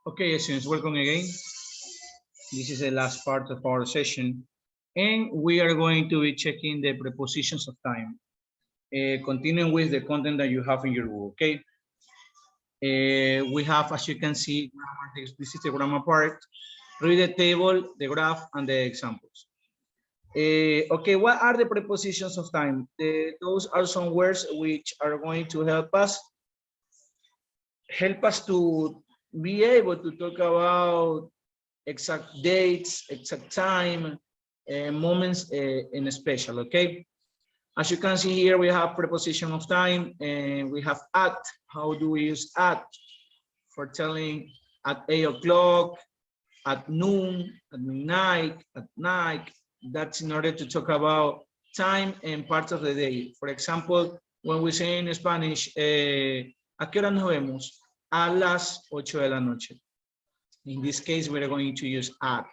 Okay, students, welcome again. This is the last part of our session, and we are going to be checking the prepositions of time. Continuing with the content that you have in your book, okay? We have, as you can see, grammar. This is the grammar part. Read the table, the graph, and the examples. Okay, what are the prepositions of time? Those are some words which are going to help us to be able to talk about exact dates, exact time, moments in special, okay? As you can see here, we have preposition of time, and we have at. How do we use at? For telling at 8 o'clock, at noon, at midnight, at night. That's in order to talk about time and parts of the day. For example, when we say in Spanish, ¿a qué hora nos vemos? A las 8 de la noche. In this case, we're going to use at.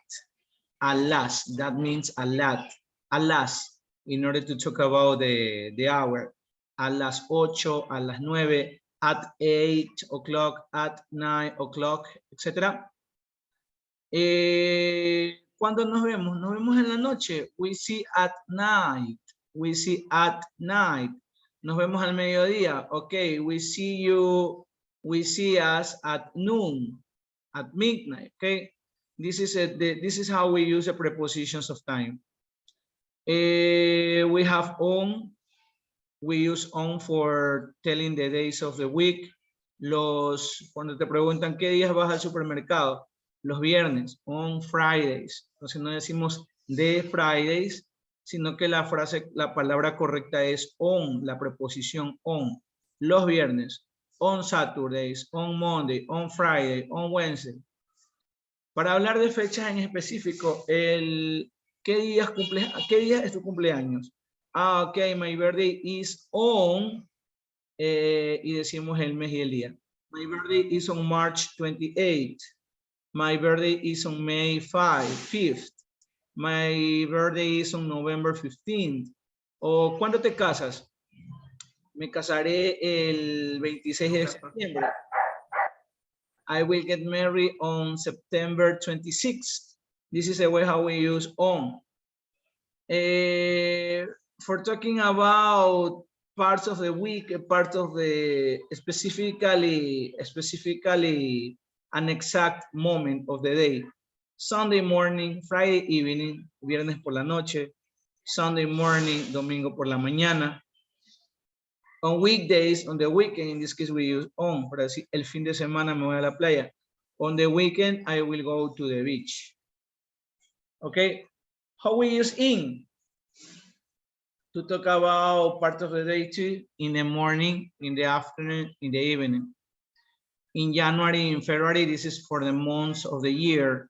A las, that means a lot. A las, in order to talk about the hour. A las 8, a las 9, at 8 o'clock, at 9 o'clock, etc. ¿Cuándo nos vemos? Nos vemos en la noche. We see at night. We see at night. Nos vemos al mediodía. Okay, we see you. We see us at noon, at midnight. Okay, this is how we use the prepositions of time. We have on. We use on for telling the days of the week. Cuando te preguntan qué días vas al supermercado, los viernes, on Fridays. Entonces no decimos de Fridays, sino que la palabra correcta es on, la preposición on. Los viernes, on Saturdays, on Monday, on Friday, on Wednesday. Para hablar de fechas en específico, ¿qué día es tu cumpleaños? Ok, my birthday is on, y decimos el mes y el día. My birthday is on March 28th. My birthday is on May 5th. My birthday is on November 15th. ¿O cuándo te casas? Me casaré el 26 de septiembre. I will get married on September 26th. This is the way how we use on. For talking about parts of the week, part of the specifically an exact moment of the day. Sunday morning, Friday evening, viernes por la noche, Sunday morning, domingo por la mañana. On weekdays, on the weekend, in this case we use on, para decir el fin de semana me voy a la playa. On the weekend, I will go to the beach. Okay, how we use in? To talk about part of the day too, in the morning, in the afternoon, in the evening. In January, in February, this is for the months of the year.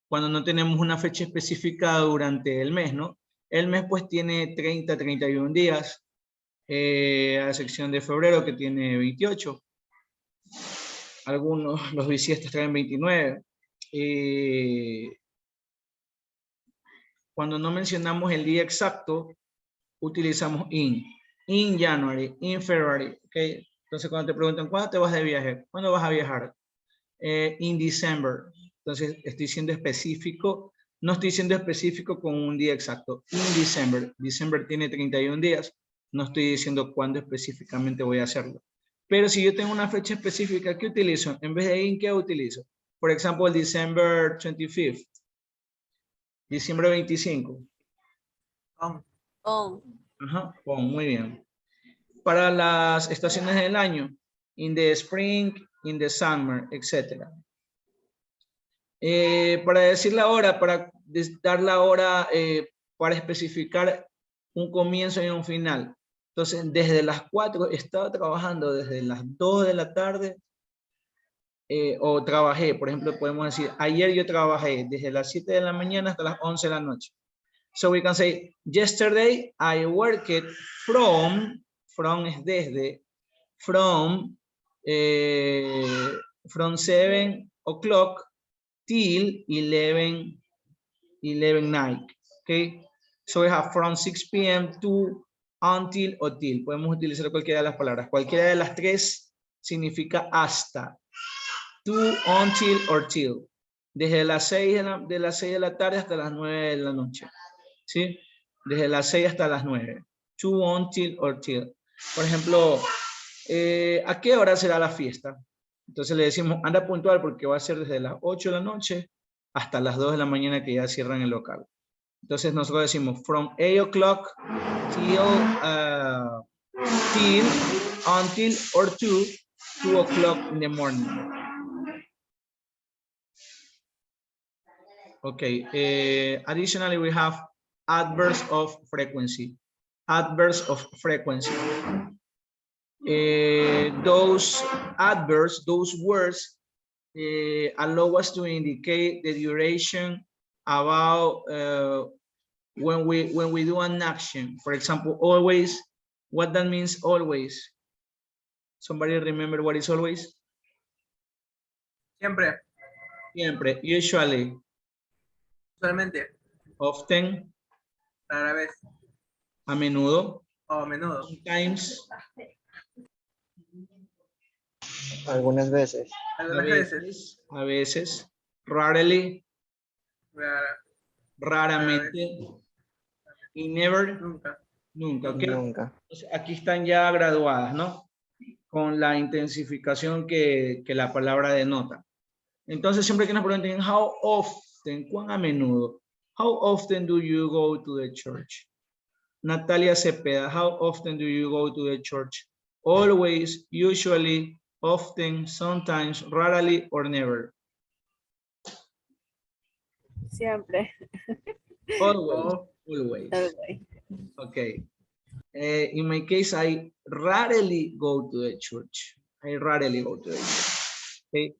Cuando no tenemos una fecha específica durante el mes, ¿no? El mes pues tiene 30, 31 días, a excepción de febrero que tiene 28. Algunos, los bisiestos traen 29. Cuando no mencionamos el día exacto, utilizamos in January, in February, ¿ok? Entonces cuando te preguntan, ¿cuándo te vas de viaje? ¿Cuándo vas a viajar? In December. Entonces estoy siendo específico, no estoy siendo específico con un día exacto. In December. December tiene 31 días. No estoy diciendo cuándo específicamente voy a hacerlo. Pero si yo tengo una fecha específica, ¿qué utilizo? En vez de in, ¿qué utilizo? Por ejemplo, December 25th. Diciembre 25. Ajá, muy bien. Para las estaciones del año, in the spring, in the summer, etc. Para decir la hora, para dar la hora, para especificar un comienzo y un final. Entonces, desde las 4, estaba trabajando desde las 2 de la tarde, o trabajé, por ejemplo, podemos decir, ayer yo trabajé desde las 7 de la mañana hasta las 11 de la noche. So we can say, yesterday I worked from es desde, from 7 o'clock till 11 night, okay? So we have from 6 p.m. to until o till. Podemos utilizar cualquiera de las palabras. Cualquiera de las tres significa hasta. To, until, or till. Desde las 6 de la tarde hasta las 9 de la noche. ¿Sí? Desde las 6 hasta las 9. To, until, or till. Por ejemplo, ¿a qué hora será la fiesta? Entonces le decimos, anda puntual porque va a ser desde las 8 de la noche hasta las 2 de la mañana que ya cierran el local. Entonces nosotros decimos, from 8 o'clock till, until, or to 2 o'clock in the morning. Okay, additionally we have adverbs of frequency. Adverbs of frequency. Those adverbs, those words allow us to indicate the duration about when we do an action. For example, always, what that means always? Somebody remember what is always? Siempre. Siempre, usually. Usualmente. Often. Rara vez. A menudo. O a menudo. Sometimes. Algunas veces. Algunas veces. A veces. Rarely. Raramente. Y never. Nunca. Nunca, ¿ok? Nunca. Entonces, aquí están ya graduadas, ¿no? Con la intensificación que la palabra denota. Entonces, siempre que nos pregunten, how often, ¿cuán a menudo? How often do you go to the church? Natalia Cepeda, how often do you go to the church? Always, usually, often, sometimes, rarely, or never. Siempre. Always, always. Okay. In my case, I rarely go to the church. I rarely go to the church. Okay.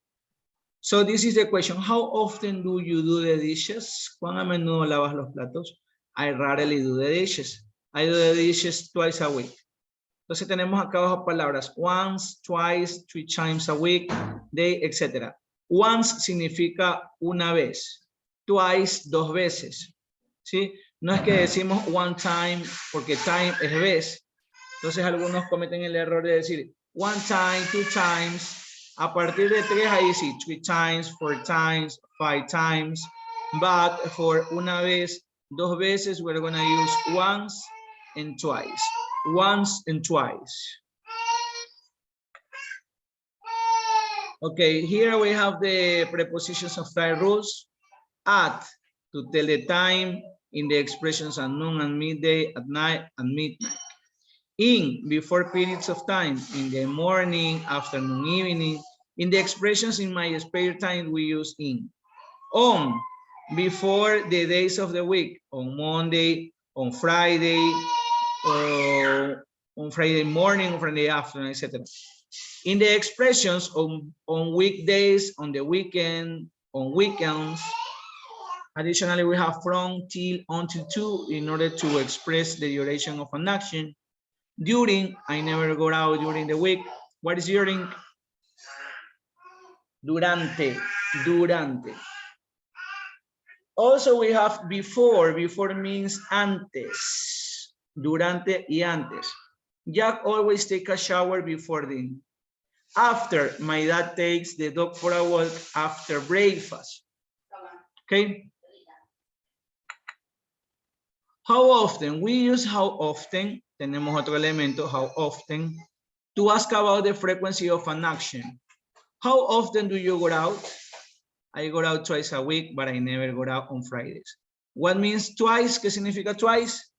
So this is the question. How often do you do the dishes? ¿Cuán a menudo lavas los platos? I rarely do the dishes. I do the dishes twice a week. Entonces tenemos acá abajo palabras once, twice, 3 times a week, day, etc. Once significa una vez. Twice, 2 veces. ¿Sí? No es que decimos one time porque time es vez. Entonces algunos cometen el error de decir one time, 2 times. A partir de 3 ahí sí, 3 times, 4 times, 5 times. But for una vez, 2 veces, we're going to use once and twice. Once and twice. Okay, here we have the prepositions of time rules. At, to tell the time, in the expressions at noon and midday, at night and midnight. In, before periods of time, in the morning, afternoon, evening. In the expressions in my spare time, we use in. On, before the days of the week, on Monday, on Friday, on Friday morning, on Friday afternoon, etc. In the expressions on weekdays, on the weekend, on weekends. Additionally, we have from, till, until, to, in order to express the duration of an action. During, I never go out during the week. What is during? Durante, durante. Also, we have before. Before means antes. Durante y antes. Jack always take a shower before dinner. After, my dad takes the dog for a walk after breakfast. Okay. How often? We use how often. Tenemos otro elemento, how often, to ask about the frequency of an action. How often do you go out? I go out twice a week, but I never go out on Fridays. What means twice? ¿Qué significa twice?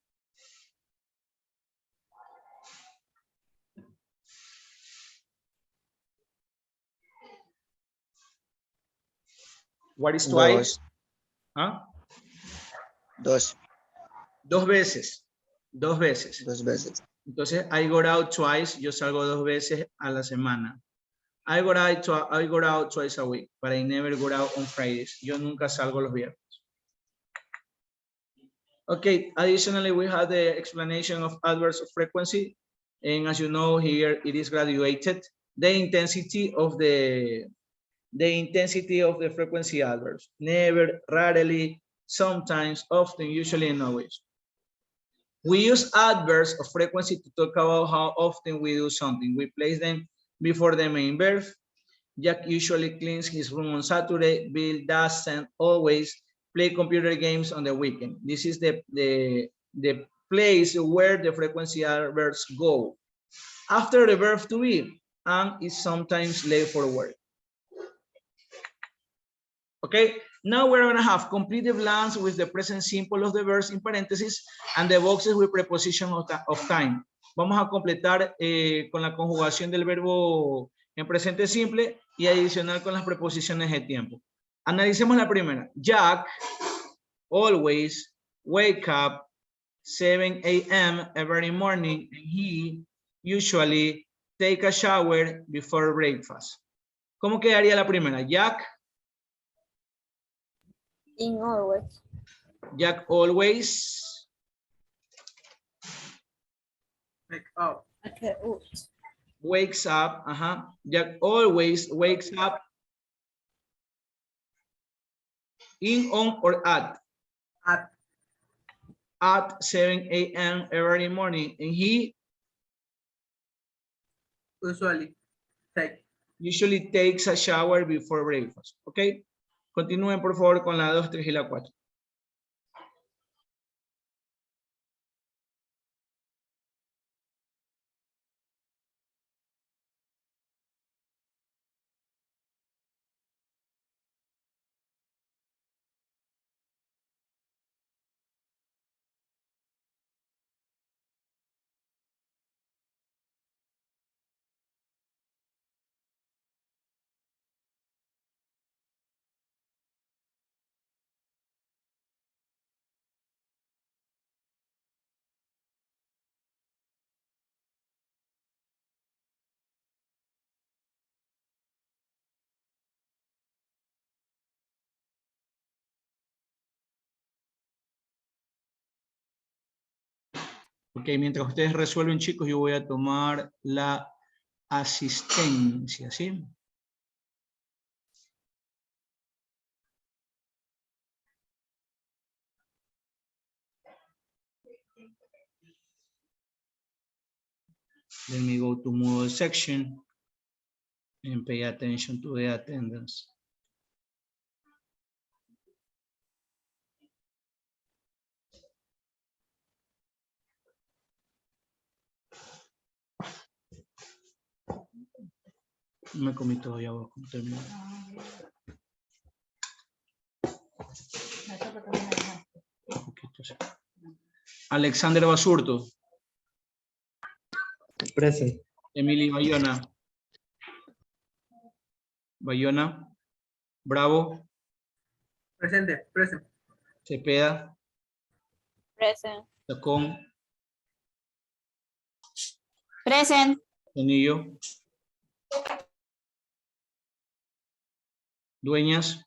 What is twice? ¿Ah? Dos. Dos veces. Dos veces. Dos veces. Entonces, I go out twice. Yo salgo dos veces a la semana. I go out twice a week, but I never go out on Fridays. Yo nunca salgo los viernes. Okay, additionally, we have the explanation of adverbs of frequency. And as you know, here it is graduated. The intensity of the frequency adverbs. Never, rarely, sometimes, often, usually, and always. We use adverbs of frequency to talk about how often we do something. We place them before the main verb. Jack usually cleans his room on Saturday. Bill doesn't always play computer games on the weekend. This is the place where the frequency adverbs go. After the verb to be, and is sometimes late for work. Okay, now we're gonna have complete the blanks with the present simple of the verbs in parentheses and the boxes with preposition of time. Vamos a completar con la conjugación del verbo en presente simple y adicional con las preposiciones de tiempo. Analicemos la primera. Jack always wake up 7 a.m. every morning and he usually take a shower before breakfast. ¿Cómo quedaría la primera? Jack. In always. Jack always. Wake up. Okay. Wakes up. Jack always wakes up. In, on, or at? At 7 a.m. every morning. And he usually takes a shower before breakfast. Okay. Continúen, por favor, con la 2, 3 y la 4. Ok, mientras ustedes resuelven, chicos, yo voy a tomar la asistencia, ¿sí? Let me go to model section and pay attention to the attendance. No me comí todavía abajo, terminé. Un poquito, sí. Alexander Basurto. Present. Emily Bayona. Bayona. Bravo. Presente. Cepeda. Present. Tacón. Present. Tonillo. Dueñas.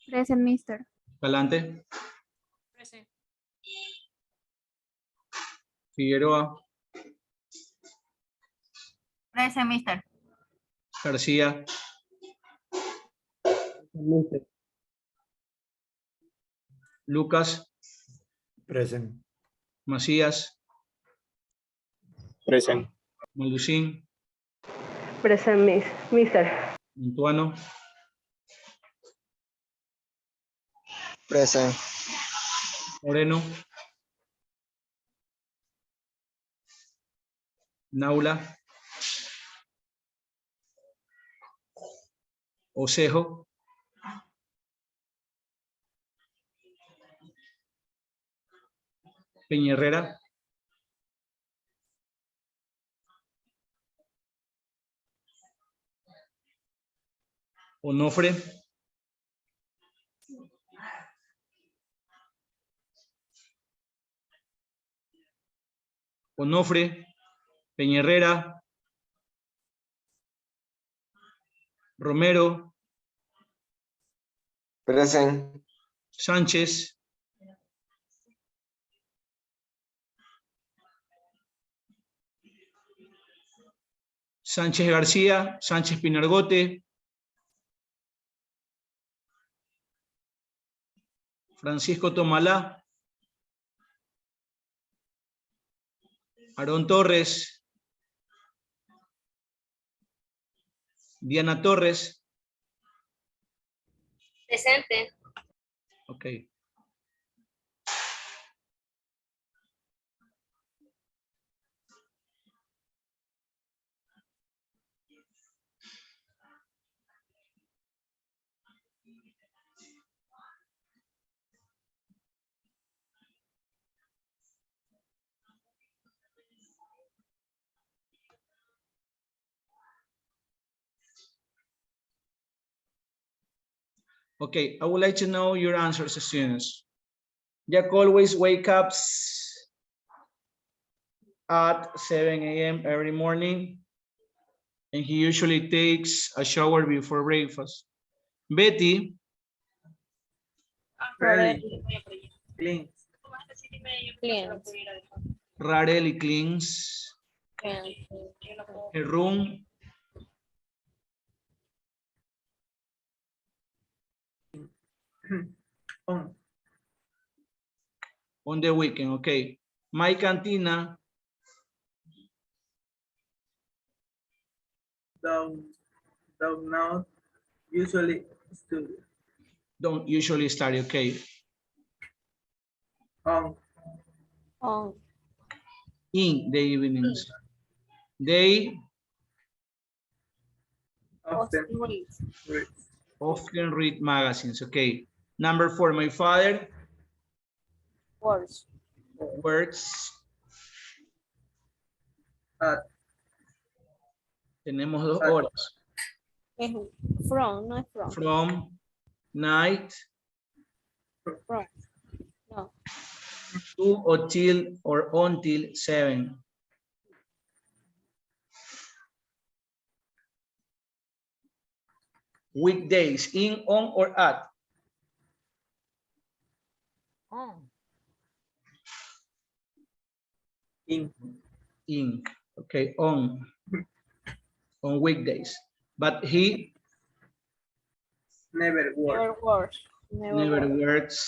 Present, mister. Palante. Present. Figueroa. Present, mister. García. Mister. Lucas, Present. Macías, Present. Malucín, Present, Mister. Antuano, Present. Moreno, Naula, Osejo, Peña Herrera, Onofre, Peña Herrera, Romero, Present. Sánchez, Sánchez García, Sánchez Pinargote, Francisco Tomalá, Aarón Torres, Diana Torres. Presente. Ok. Okay, I would like to know your answers, students. Jack always wake up at 7 a.m. every morning, and he usually takes a shower before breakfast. Betty Ready. Clean. Clean. rarely cleans her room On. on the weekend. Okay. My cantina Don't not usually study. don't usually study. Okay. On. On. In the evenings. They Often. Read. Read. often read magazines. Okay. Number 4, my father Words. works. At. Tenemos 2 At. horas. Es from, no es from. From night From. No. to or till or until 7. Weekdays, in, on, or at. In. In. Okay, on weekdays. But he Never work. Never words. never works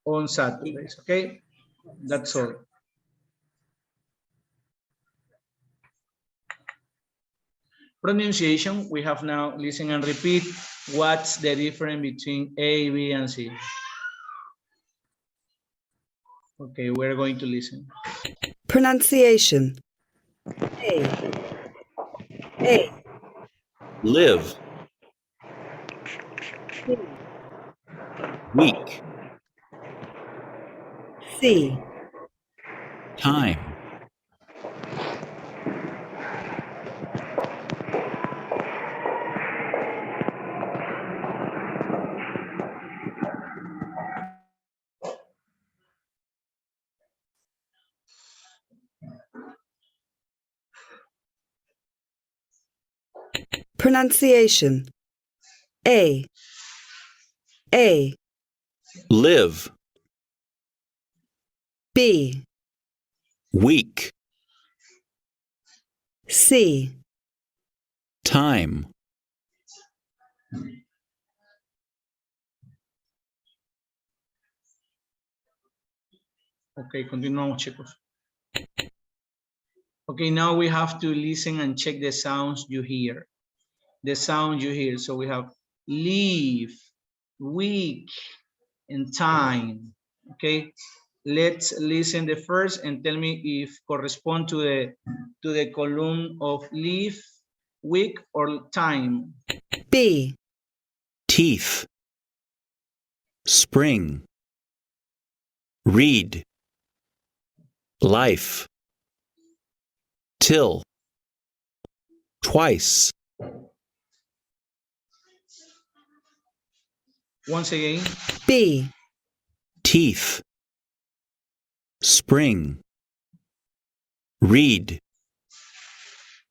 on Saturdays. Okay, that's all. Pronunciation, we have now listen and repeat. What's the difference between A, B, and C? Okay, we're going to listen. Pronunciation. A. Live. Week. C. Time. Pronunciation. A. A. Live. B. Week. C. Time. Ok, continuamos, chicos. Okay, now we have to listen and check the sounds you hear. The sound you hear. So we have leave, week, and time. Okay, let's listen the first and tell me if correspond to the column of leave, week, or time. B, teeth, spring, read, life, till, twice, Once again, B, teeth, spring, read,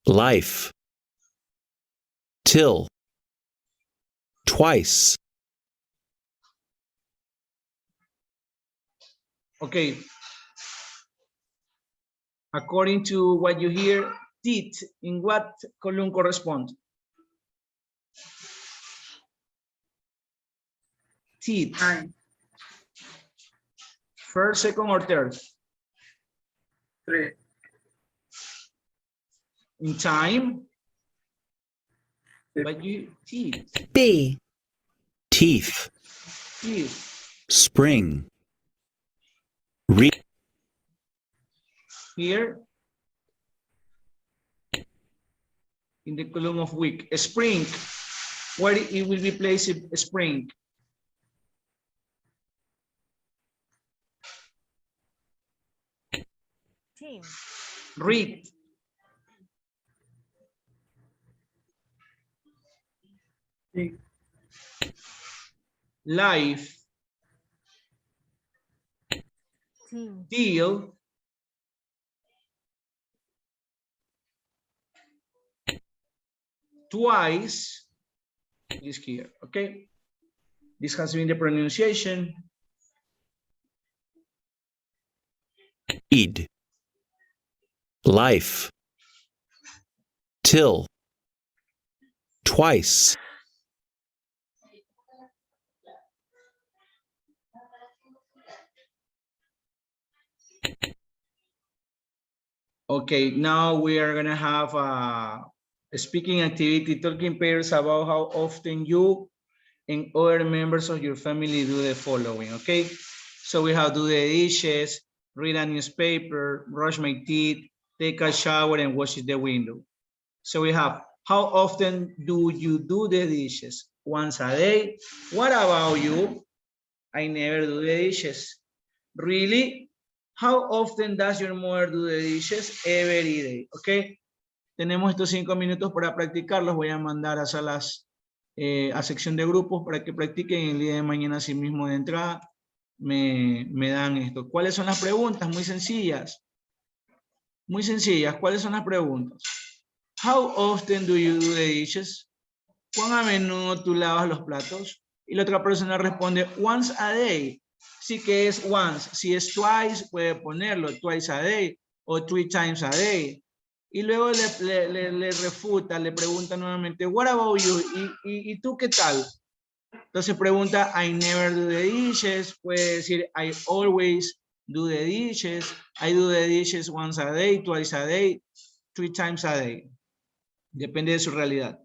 life, till, twice, okay. According to what you hear, teeth, in what column correspond? Teeth, Time. first, second, or third? 3. In time, Fifth. but you, teeth, B, teeth, teeth. spring, read, Here, in the column of week, spring, where it will be placed, spring? Read, Six. life, deal, twice, is here, okay? This has been the pronunciation. read, life, till, twice, Okay, now we are gonna have a speaking activity, talking pairs about how often you and other members of your family do the following, okay? So we have do the dishes, read a newspaper, brush my teeth, take a shower, and wash the window. So we have, how often do you do the dishes? Once a day. What about you? I never do the dishes. Really? How often does your mother do the dishes? Every day, okay? Tenemos estos 5 minutos para practicar, los voy a mandar a salas, a sección de grupos para que practiquen el día de mañana así mismo de entrada. Me dan esto. ¿Cuáles son las preguntas? Muy sencillas. Muy sencillas. ¿Cuáles son las preguntas? How often do you do the dishes? ¿Cuán a menudo tú lavas los platos? Y la otra persona responde once a day. Sí que es once. Si es twice, puede ponerlo twice a day o 3 times a day. Y luego le refuta, le pregunta nuevamente, what about you? ¿Y tú qué tal? Entonces pregunta, I never do the dishes. Puede decir, I always do the dishes. I do the dishes once a day, twice a day, 3 times a day. Depende de su realidad.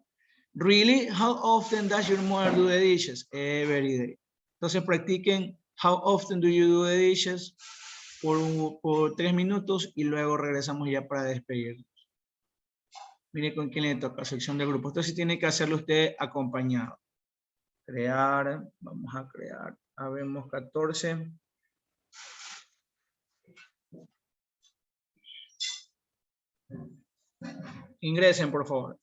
Really? How often does your mother do the dishes? Every day. Entonces practiquen, how often do you do the dishes? Por 3 minutos y luego regresamos ya para despedirnos. Mire con quién le toca, sección de grupo. Esto sí tiene que hacerlo usted acompañado. Crear, vamos a crear. Habemos 14. Ingresen, por favor.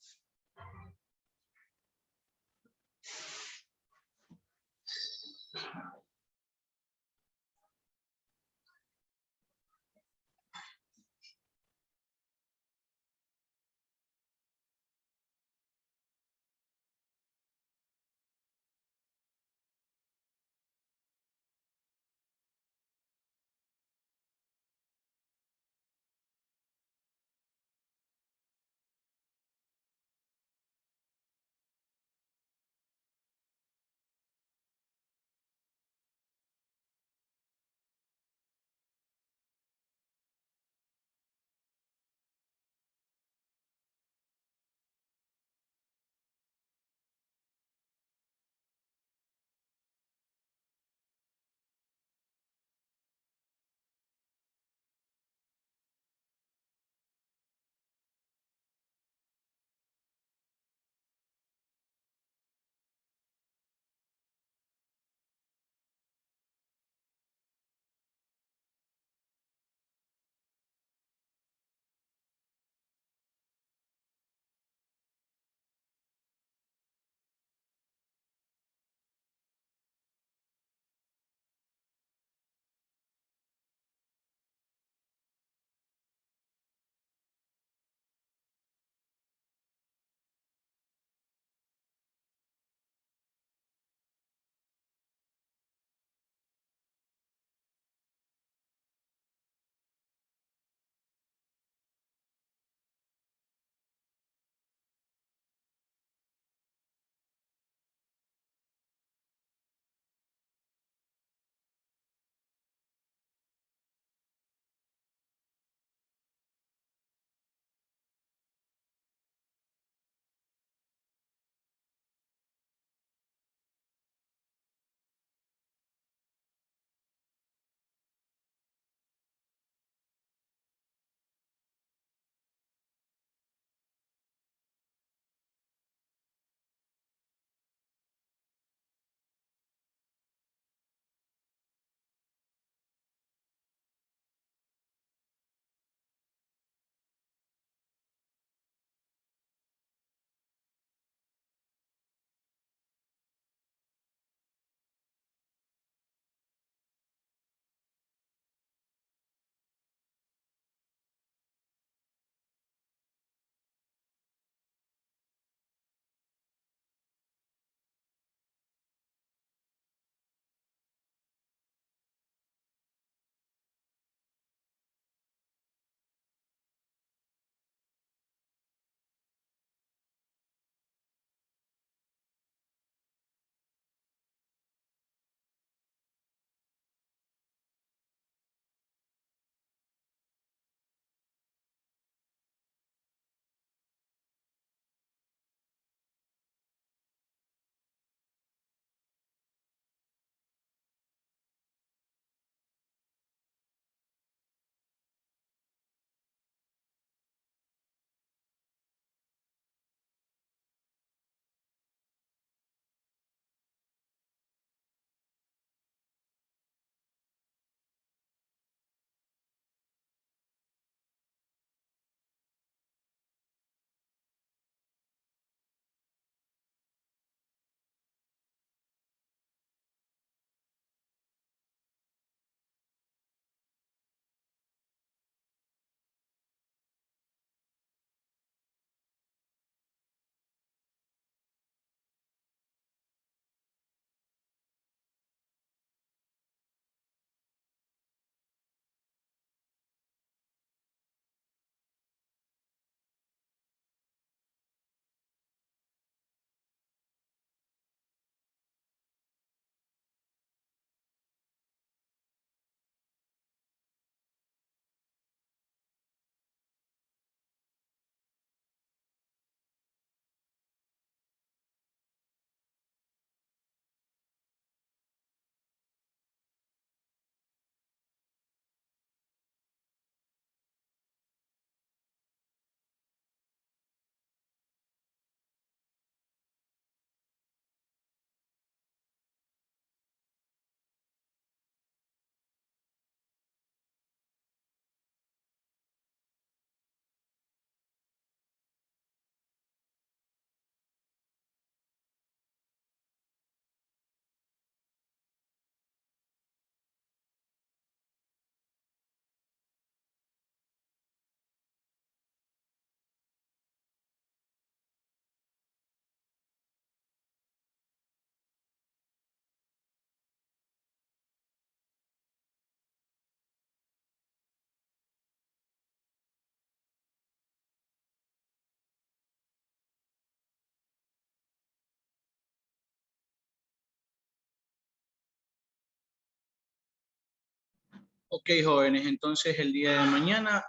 Ok, jóvenes, entonces el día de mañana,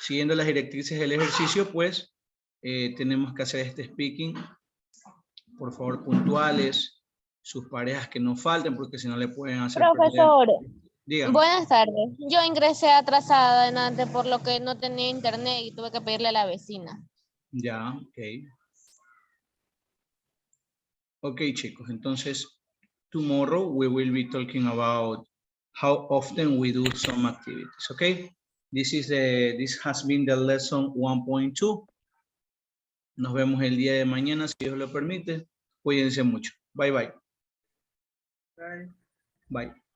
siguiendo las directrices del ejercicio, pues tenemos que hacer este speaking. Por favor, puntuales, sus parejas que no falten, porque si no le pueden hacer perder. Profesor, Dígame. buenas tardes. Yo ingresé atrasada adelante por lo que no tenía internet y tuve que pedirle a la vecina. Ya, ok. Ok, chicos, entonces, tomorrow we will be talking about how often we do some activities, okay? This has been the lesson 1.2. Nos vemos el día de mañana, si Dios lo permite. Cuídense mucho. Bye, bye. Bye. Bye.